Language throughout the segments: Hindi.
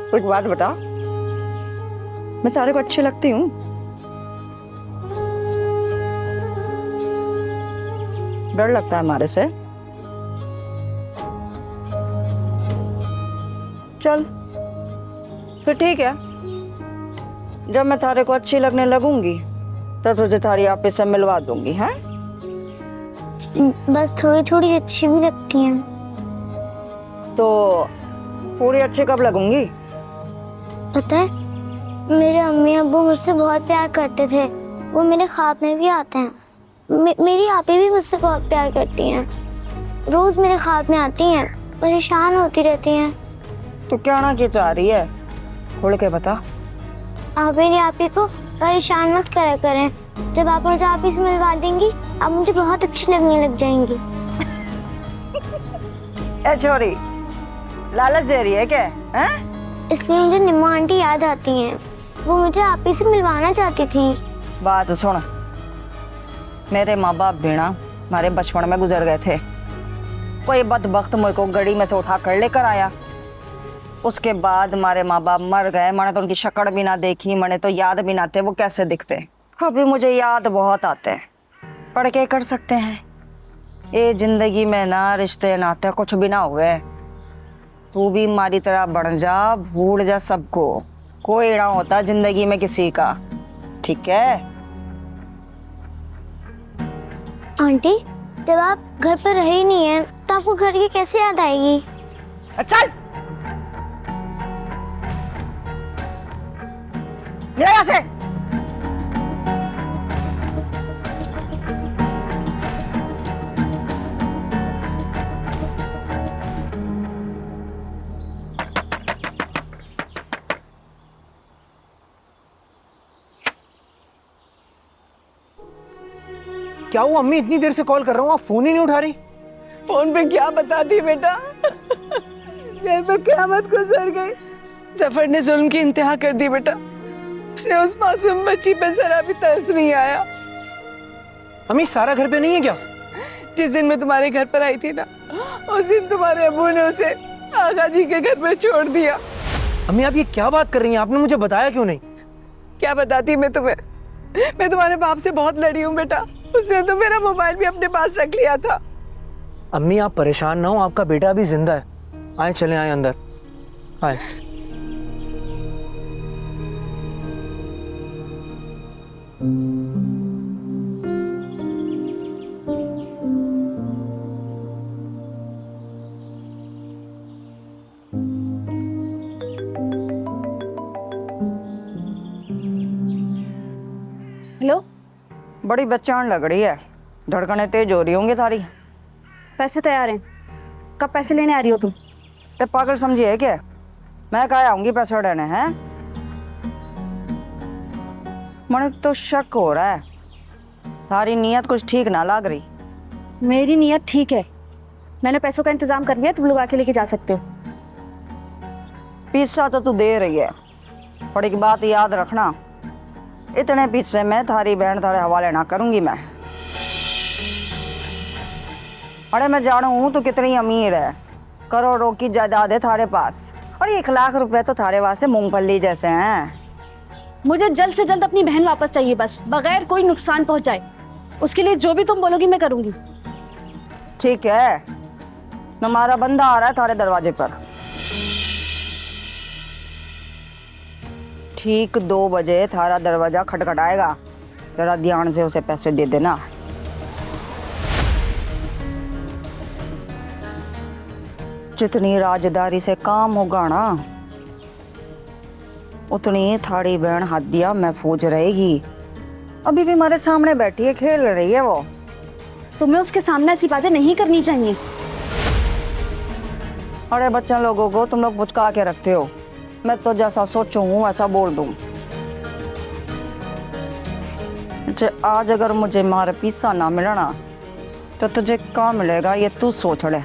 एक बात बता, मैं तारे को अच्छी लगती हूँ? डर लगता है हमारे से? चल फिर ठीक है, जब मैं तारे को अच्छी लगने लगूंगी तब तुझे तारी आपे से मिलवा दूंगी। हैं? बस थोड़ी थोड़ी अच्छी भी लगती हैं। तो पूरी अच्छी कब लगूंगी? पता है, मेरे अम्मी अब्बू मुझसे बहुत प्यार करते थे, वो मेरे ख्वाब में भी आते हैं। मेरी आपी भी मुझसे बहुत प्यार करती हैं, रोज मेरे ख्वाब में आती हैं, परेशान होती रहती हैं। तू क्या ना की चाह रही है, खुल के बता। आप मेरी आपी को परेशान मत करा करें, जब आप मुझे आपी से मिलवा देंगी आप मुझे बहुत अच्छी लगने लग जाएंगी। ए छोरी, लालच दे रही है क्या? हैं? इसलिए मुझे निम्मा आंटी याद आती हैं, वो मुझे आपी से मिलवाना चाहती थी। बात सुन, मेरे माँ बाप बिना हमारे बचपन में गुजर गए थे। कोई बदबख्त मुझे को गड़ी में से उठा कर लेकर आया, उसके बाद हमारे माँ बाप मर गए। मैंने तो उनकी शक्ल भी ना देखी, मैंने तो याद भी ना थे वो कैसे दिखते। अभी मुझे याद बहुत आते हैं, पढ़ के कर सकते हैं। ये जिंदगी में ना रिश्ते नाते कुछ भी ना हुए। तू भी हमारी तरह बन जा, भूल जा सबको, कोई ना होता जिंदगी में किसी का, ठीक है? आंटी, जब आप घर पर रहे ही नहीं है तो आपको घर की कैसे याद आएगी? चल मेरे यहाँ से। क्या हुआ अम्मी, इतनी देर से कॉल कर रहा हूँ, आप फोन ही नहीं उठा रही। फोन पे क्या बता दी बेटा, जेल में क़यामत गुजर गई। जफर ने जुल्म की इंतहा कर दी बेटा, उसे उस मासूम बच्ची पे जरा भी तरस नहीं आया। अम्मी सारा घर पे नहीं है क्या? जिस दिन मैं तुम्हारे घर पर आई थी ना, उस दिन तुम्हारे अबू ने उसे आगा जी के घर पर छोड़ दिया। अम्मी आप ये क्या बात कर रही हैं, आपने मुझे बताया क्यों नहीं? क्या बताती मैं तुम्हें, मैं तुम्हारे बाप से बहुत लड़ी हूँ बेटा, उसने तो मेरा मोबाइल भी अपने पास रख लिया था। अम्मी आप परेशान ना हो, आपका बेटा अभी जिंदा है। आए चले आए अंदर आए। हेलो, बड़ी बेचैन लग रही है, धड़कनें तेज हो रही होंगी थारी। पैसे तैयार हैं, कब पैसे लेने आ रही हो तुम? ये पागल समझी है क्या? मैं कहा आऊंगी पैसे लेने हैं? मुझे तो शक हो रहा है, थारी नीयत कुछ ठीक ना लग रही। मेरी नीयत ठीक है, मैंने पैसों का इंतजाम कर लिया, तुम लोग आके लेके जा सकते हो। पिस्सा तो तू दे रही है, पर एक बात याद रखना, इतने पिस्से में थारी बहन थारे हवाले ना करूंगी मैं। अरे मैं जानू हूँ तू कितनी अमीर है, करोड़ों की जायदाद है थारे पास, और 1 लाख रुपए तो थारे वास्ते मूंगफली जैसे हैं। मुझे जल्द से जल्द अपनी बहन वापस चाहिए, बस बगैर कोई नुकसान पहुंचाए। उसके लिए जो भी तुम बोलोगी मैं करूंगी। ठीक है, हमारा बंदा आ रहा है थारे दरवाजे पर। ठीक 2 बजे थारा दरवाजा खटखटाएगा, जरा ध्यान से उसे पैसे दे देना। जितनी राजदारी से काम होगा ना, उतनी थारी बहन हदिया महफूज रहेगी। अभी भी हमारे सामने बैठी है, खेल रही है वो। तुम्हें उसके सामने ऐसी बातें नहीं करनी चाहिए। अरे बच्चों लोगों को तुम लोग बुचका के रखते हो, मैं तो जैसा सोचूं हूँ वैसा बोल दूं। आज अगर मुझे मार पिस्सा ना मिलना तो तुझे क्या मिलेगा ये तू सोच ले।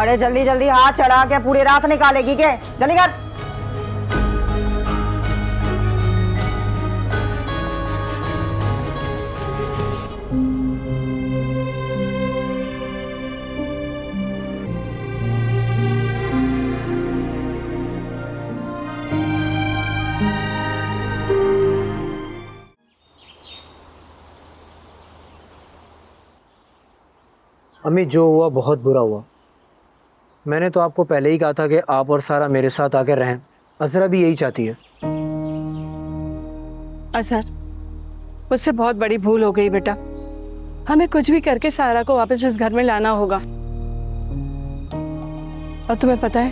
अरे जल्दी जल्दी हाथ चढ़ा के पूरी रात निकालेगी के? जल्दी कर। अम्मी, जो हुआ बहुत बुरा हुआ। मैंने तो आपको पहले ही कहा था कि आप और सारा मेरे साथ आकर रहें। अज़रा भी यही चाहती है। असर, मुझसे बहुत बड़ी भूल हो गई बेटा। हमें कुछ भी करके सारा को वापस इस घर में लाना होगा। और तुम्हें पता है,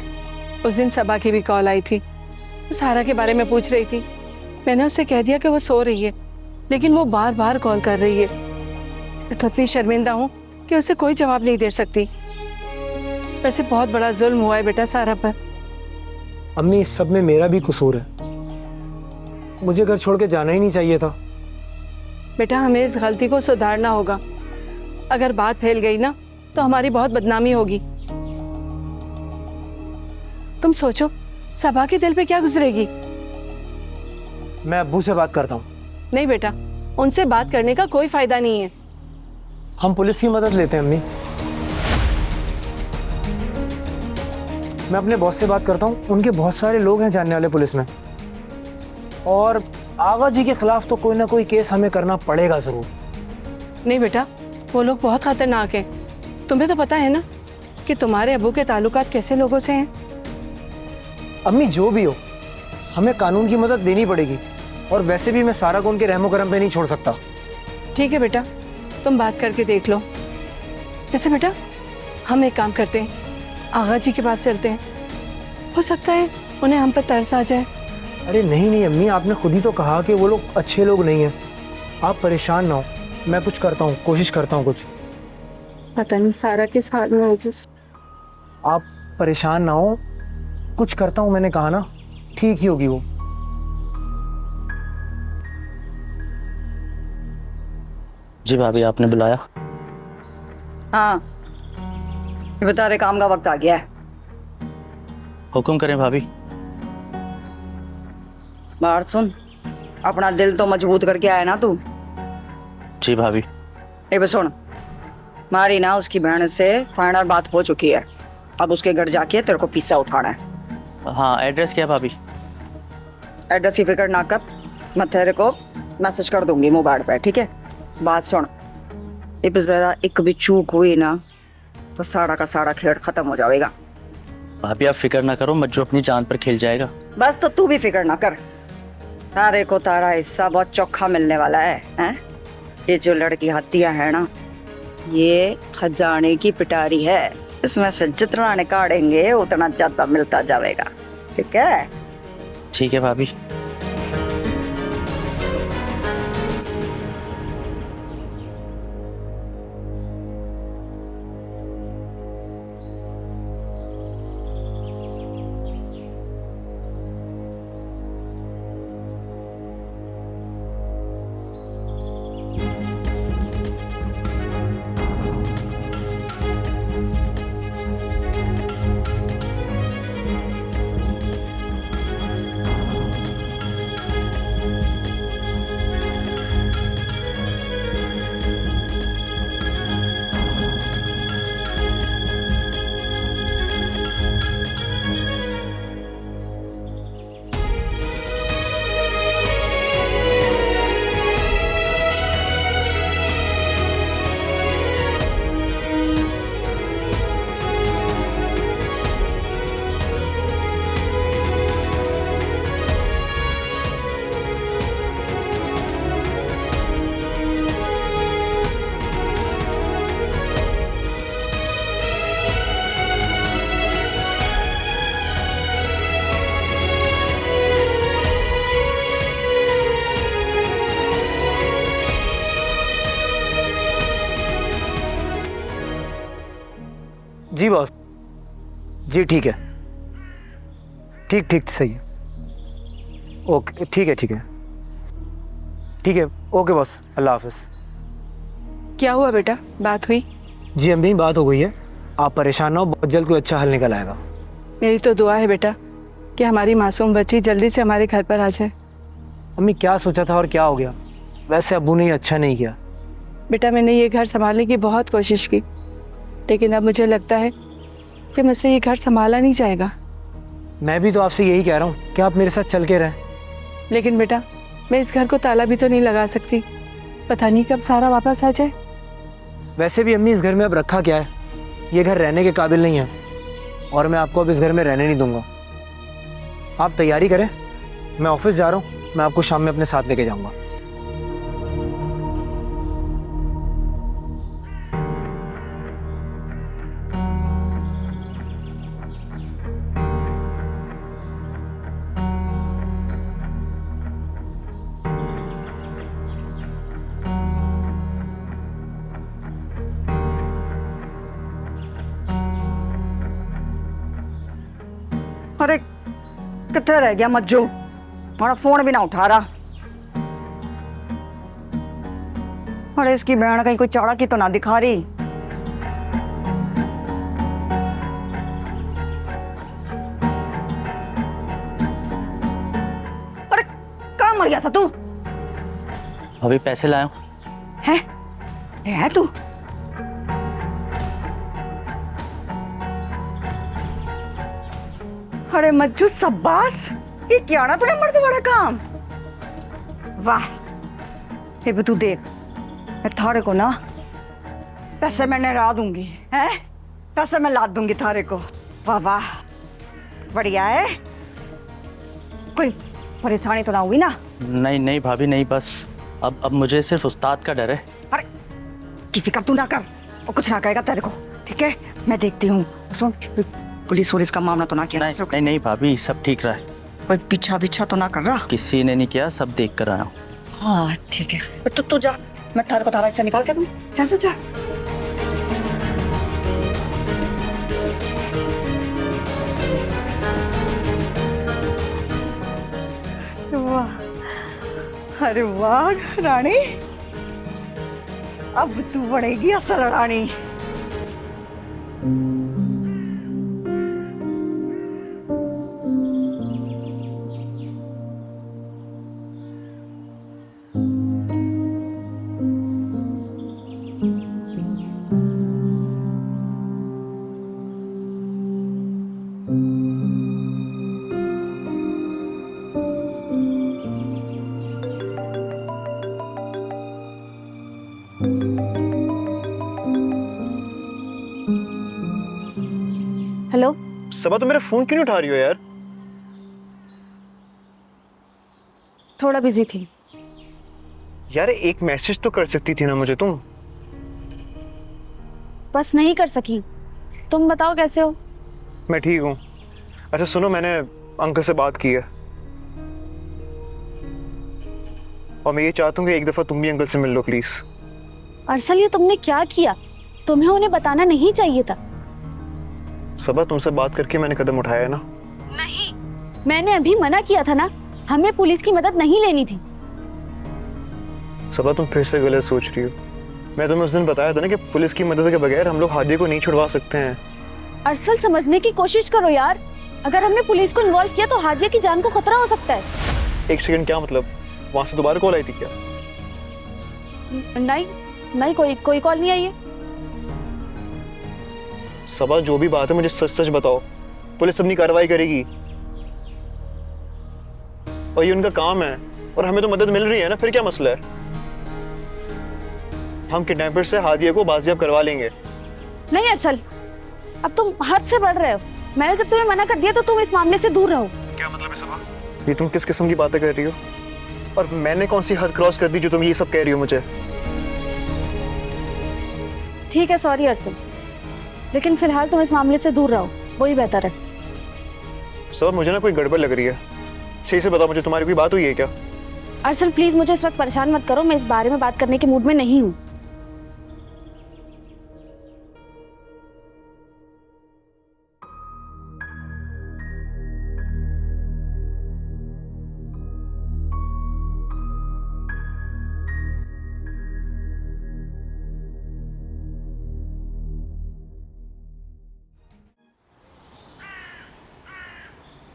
उस दिन सबा की भी कॉल आई थी, वो सारा के बारे में पूछ रही थी। मैंने उससे कह दिया कि वो सो रही है, लेकिन वो बार बार कॉल कर रही है। मैं तो इतनी शर्मिंदा हूँ कि उसे कोई जवाब नहीं दे सकती। वैसे बहुत बड़ा जुल्म हुआ है बेटा सारा पर। अम्मी, इस सब में मेरा भी कसूर है। मुझे घर छोड़ के जाना ही नहीं चाहिए था। बेटा, हमें इस गलती को सुधारना होगा। अगर बात फैल गई ना तो हमारी बहुत बदनामी होगी। तुम सोचो, सबा के दिल पे क्या गुजरेगी। मैं अब्बू से बात करता हूँ। नहीं बेटा, उनसे बात करने का कोई फायदा नहीं है। हम पुलिस की मदद लेते हैं अम्मी। मैं अपने बॉस से बात करता हूँ, उनके बहुत सारे लोग हैं जानने वाले पुलिस में। और आगा जी के खिलाफ तो कोई ना कोई केस हमें करना पड़ेगा जरूर। नहीं बेटा, वो लोग बहुत खतरनाक हैं। तुम्हें तो पता है ना कि तुम्हारे अब्बू के ताल्लुकात कैसे लोगों से हैं। अम्मी, जो भी हो, हमें कानून की मदद देनी पड़ेगी। और वैसे भी मैं सारा को उनके रहमो करम पे नहीं छोड़ सकता। ठीक है बेटा, तुम बात करके देख लो। वैसे बेटा, हम एक काम करते हैं, आगा जी के पास चलते हैं। हो सकता है उन्हें हम पर तरस आ जाए। अरे नहीं नहीं अम्मी, आपने खुद ही तो कहा कि वो लोग अच्छे लोग नहीं हैं। आप परेशान ना हो, मैं कुछ करता हूँ, कोशिश करता हूँ कुछ। पता नहीं सारा किस हाल में होगी। आप परेशान ना हो, कुछ करता हूँ, मैंने कहा ना, ठीक ही होगी वो। जी भाभी, आपने बुलाया? हाँ, ये बता रहे काम का वक्त आ गया है। हुक्म करें भाभी। बात सुन, अपना दिल तो मजबूत करके आया ना तू। जी भाभी। ये भी सुन, हमारी ना उसकी बहन से फाइनल बात हो चुकी है। अब उसके घर जाके तेरे को पिज्जा उठाना है। हाँ, एड्रेस क्या भाभी? एड्रेस की फिक्र ना कर, मैं तेरे को मैसेज कर दूंगी मोबाइल पे, ठीक है? बात सुन, अब जरा एक भी चूक हुई ना तो सारा का सारा खेल खत्म हो जाएगा। भाभी आप फिक्र ना करो, मज्जू अपनी जान पर खेल जाएगा। बस तो तू भी फिक्र ना कर, तारे को तारा हिस्सा बहुत चोखा मिलने वाला है, हैं? ये जो लड़की हत्या है ना, ये खजाने की पिटारी है। इसमें से जितना निकालेंगे उतना ज्यादा मिलता जाएगा, ठीक है? ठीक है भाभी। जी बॉस, जी ठीक है, ठीक ठीक सही है। ओके, ठीक है ठीक है ठीक है, ओके बॉस, अल्लाह हाफिज़। क्या हुआ बेटा, बात हुई? जी अम्मी, बात हो गई है। आप परेशान ना हो, बहुत जल्द कोई अच्छा हल निकल आएगा। मेरी तो दुआ है बेटा कि हमारी मासूम बच्ची जल्दी से हमारे घर पर आ जाए। अम्मी क्या सोचा था और क्या हो गया? वैसे अब्बू ने ये अच्छा नहीं किया। बेटा मैंने ये घर संभालने की बहुत कोशिश की, लेकिन अब मुझे लगता है कि मुझसे ये घर संभाला नहीं जाएगा। मैं भी तो आपसे यही कह रहा हूँ कि आप मेरे साथ चल के रहें। लेकिन बेटा मैं इस घर को ताला भी तो नहीं लगा सकती, पता नहीं कब सारा वापस आ जाए। वैसे भी अम्मी इस घर में अब रखा क्या है, ये घर रहने के काबिल नहीं है और मैं आपको अब इस घर में रहने नहीं दूंगा। आप तैयारी करें, मैं ऑफिस जा रहा हूँ, मैं आपको शाम में अपने साथ लेके जाऊंगा। अरे कितने रह गया मज्जू, हमारा फोन भी ना उठा रहा। अरे इसकी बहन कहीं कोई चाड़ा की तो ना दिखा रही। अरे कहाँ मर गया था तू? अभी पैसे लाया हूँ। है तू? अरे मज्जू सब्बास, ये क्या ना तूने मर्द बड़ा काम। वाह, ये भी तू देख, मैं थारे को ना पैसे मैंने ला दूंगी, हैं? पैसे मैं ला दूंगी थारे को। वाह वाह, बढ़िया है। कोई परेशानी तो ना हुई ना? नहीं नहीं भाभी नहीं, बस अब मुझे सिर्फ उस्ताद का डर है। अरे की फिक्र तू ना कर, वो कुछ ना कहेगा तेरे को, ठीक है? मैं देखती हूँ। सुन, पुलिस वुलिस का मामला तो ना किया? नहीं नहीं भाभी, सब ठीक रहा है। कोई पीछा तो ना कर रहा? किसी ने नहीं किया, सब देख कर आया हूँ। हाँ ठीक है, तू जा, मैं थारे को थारा हिस्सा निकाल के दूँ। चल चल चल। वाह, अरे वाह रानी, अब तू बनेगी असल रानी। हेलो। सबा, तो मेरा फोन क्यों नहीं उठा रही हो यार? थोड़ा बिजी थी। यार एक मैसेज तो कर सकती थी ना मुझे तुम। बस नहीं कर सकी। तुम बताओ कैसे हो? मैं ठीक हूँ। अच्छा सुनो, मैंने अंकल से बात की है और मैं ये चाहता हूँ कि एक दफ़ा तुम भी अंकल से मिल लो प्लीज़। अरसल, ये तुमने क्या किया? तुम्हें उन्हें बताना नहीं चाहिए था। सबा, तुमसे बात करके मैंने कदम उठाया है ना। नहीं, मैंने अभी मना किया था ना, हमें पुलिस की मदद नहीं लेनी थी। सबा, तुम फिर से गलत सोच रही हो। मैं तुम्हें उस दिन बताया था ना कि पुलिस की मदद के बगैर हम लोग हादिया को नहीं छुड़वा सकते हैं। अरसल, समझने की कोशिश करो यार। अगर हमने पुलिस को इन्वॉल्व किया तो हादिया की जान को खतरा हो सकता है। एक सेकंड, क्या मतलब? वहां से दोबारा कॉल आई थी क्या? नहीं, कोई कॉल नहीं आई है। सबा, जो भी बात है मुझे सच सच बताओ। पुलिस अपनी कार्रवाई करेगी और ये उनका काम है और हमें तो मदद मिल रही है ना, फिर क्या मसला है? हम किडनैपर से हादिया को बाजियाब करवा लेंगे। नहीं अरसल, अब तुम हद से बढ़ रहे हो। मैंने जब तुम्हें मना कर दिया तो तुम इस मामले से दूर रहो। क्या मतलब है सबा? ये तुम किस किस्म की बातें कर रही हो? और मैंने कौन सी हद क्रॉस कर दी जो तुम ये सब कह रही हो मुझे? ठीक है, सॉरी अरसल, लेकिन फिलहाल तुम इस मामले से दूर रहो, वही बेहतर है। सबा, मुझे ना कोई गड़बड़ लग रही है। सही से बताओ मुझे, तुम्हारी कोई बात हुई है क्या? अरसल प्लीज मुझे इस वक्त परेशान मत करो, मैं इस बारे में बात करने के मूड में नहीं हूँ।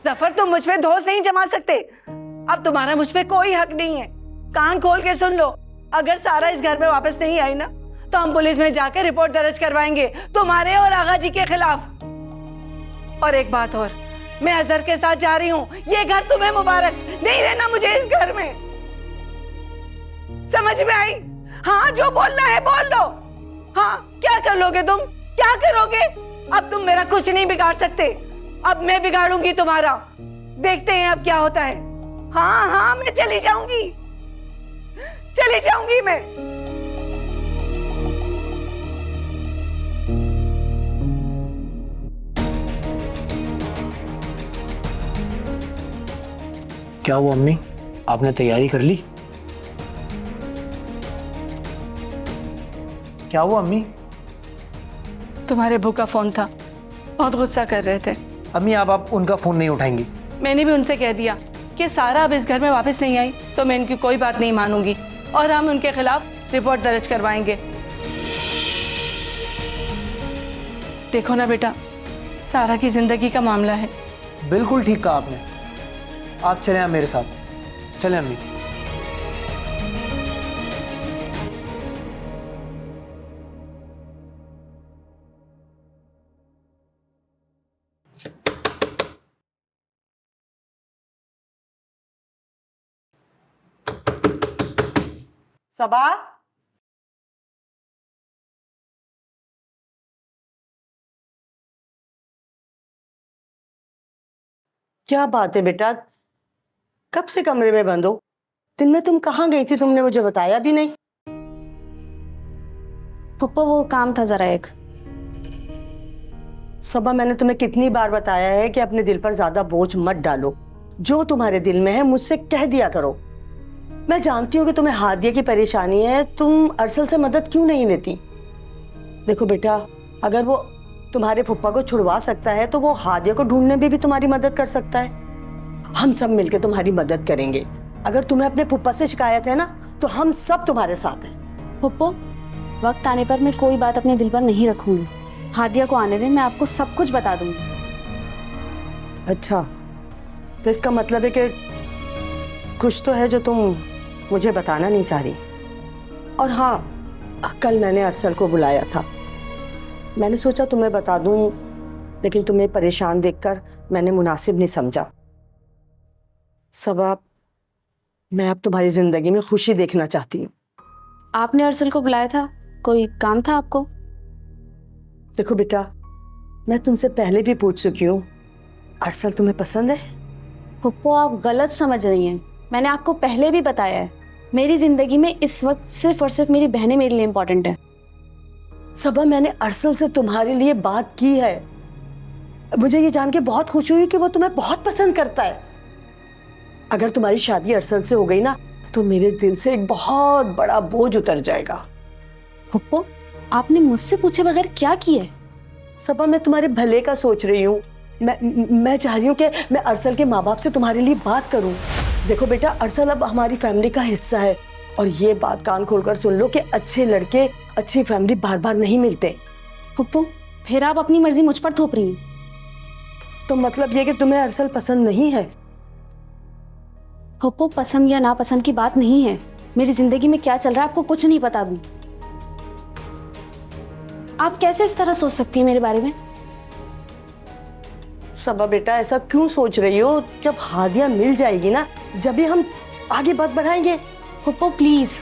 जफर तुम मुझ पे दोष नहीं जमा सकते। अब तुम्हारा मुझ पे कोई हक नहीं है। कान खोल के सुन लो, अगर सारा इस घर में वापस नहीं आई ना तो हम पुलिस में जाकर रिपोर्ट दर्ज करवाएंगे तुम्हारे और आगा जी के खिलाफ। और एक बात और, मैं अजहर के साथ जा रही हूँ। ये घर तुम्हें मुबारक, नहीं रहना मुझे इस घर में। समझ में आई? हाँ, जो बोलना है बोल लो। हाँ, क्या कर लोगे तुम? क्या करोगे? अब तुम मेरा कुछ नहीं बिगाड़ सकते, अब मैं बिगाड़ूंगी तुम्हारा। देखते हैं अब क्या होता है। हाँ हाँ, मैं चली जाऊंगी मैं। क्या हुआ अम्मी, आपने तैयारी कर ली? क्या हुआ अम्मी? तुम्हारे अब्बू का फोन था, बहुत गुस्सा कर रहे थे। अम्मी आप उनका फोन नहीं उठाएंगी? मैंने भी उनसे कह दिया कि सारा अब इस घर में वापस नहीं आई तो मैं इनकी कोई बात नहीं मानूंगी और हम उनके खिलाफ रिपोर्ट दर्ज करवाएंगे। देखो ना बेटा, सारा की जिंदगी का मामला है। बिल्कुल ठीक कहा आपने। आप चलें आप मेरे साथ, चलें अम्मी। सबा, क्या बात है बेटा, कब से कमरे में बंद हो? दिन में तुम कहाँ गई थी? तुमने मुझे बताया भी नहीं। पप्पा वो काम था जरा एक। सबा, मैंने तुम्हें कितनी बार बताया है कि अपने दिल पर ज्यादा बोझ मत डालो। जो तुम्हारे दिल में है मुझसे कह दिया करो। मैं जानती हूँ कि तुम्हें हादिया की परेशानी है, तुम अरसल से मदद क्यों नहीं लेती? देखो बेटा, अगर वो तुम्हारे फुप्पा को छुड़वा सकता है तो वो हादिया को ढूंढने में भी तुम्हारी मदद कर सकता है। हम सब मिलकर तुम्हारी मदद करेंगे। अगर तुम्हें अपने फुप्पा से शिकायत है ना तो हम सब तुम्हारे साथ हैं। पप्पो, वक्त आने पर मैं कोई बात अपने दिल पर नहीं रखूंगी। हादिया को आने दें, मैं आपको सब कुछ बता दूंगी। अच्छा, तो इसका मतलब है कि कुछ तो है जो तुम मुझे बताना नहीं चाह रही। और हाँ, कल मैंने अरसल को बुलाया था। मैंने सोचा तुम्हें बता दूं, लेकिन तुम्हें परेशान देखकर मैंने मुनासिब नहीं समझा। सबा, मैं अब तुम्हारी जिंदगी में खुशी देखना चाहती हूँ। आपने अरसल को बुलाया था, कोई काम था आपको? देखो बेटा, मैं तुमसे पहले भी पूछ चुकी हूँ, अरसल तुम्हें पसंद है? पप्पो, आप गलत समझ रही हैं। मैंने आपको पहले भी बताया है, मेरी जिंदगी में इस वक्त सिर्फ और सिर्फ मेरी बहनें मेरे लिए इम्पोर्टेंट है। सबा, मैंने अरसल से तुम्हारे लिए बात की है। मुझे ये जान के बहुत खुशी हुई कि वो तुम्हें बहुत पसंद करता है। अगर तुम्हारी शादी अरसल से हो गई ना तो मेरे दिल से एक बहुत बड़ा बोझ उतर जाएगा। पप्पो, आपने मुझसे पूछे बगैर क्या किया है? सबा, मैं तुम्हारे भले का सोच रही हूँ। मैं चाह रही हूँ कि मैं अरसल के माँ बाप से तुम्हारे लिए बात करूँ। देखो बेटा, अरसल अब हमारी फैमिली का हिस्सा है और ये बात कान खोलकर सुन लो कि अच्छे लड़के अच्छी फैमिली बार बार नहीं मिलते। पप्पो, फिर आप अपनी मर्जी मुझ पर थोप रही हैं। तो मतलब ये कि तुम्हें अरसल पसंद नहीं है? पप्पो, पसंद या नापसंद की बात नहीं है। मेरी जिंदगी में क्या चल रहा है आपको कुछ नहीं पता अभी। आप कैसे इस तरह सोच सकती हैं मेरे बारे में? सबा बेटा, ऐसा क्यों सोच रही हो? जब हादिया मिल जाएगी ना, जब भी हम आगे बात बढ़ाएंगे। पप्पो प्लीज,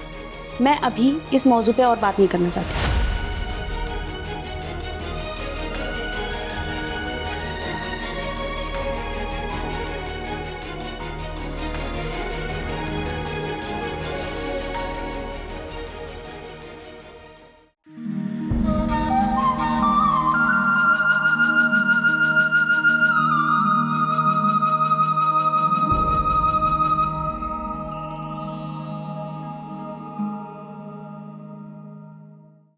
मैं अभी इस मौजू पे और बात नहीं करना चाहती।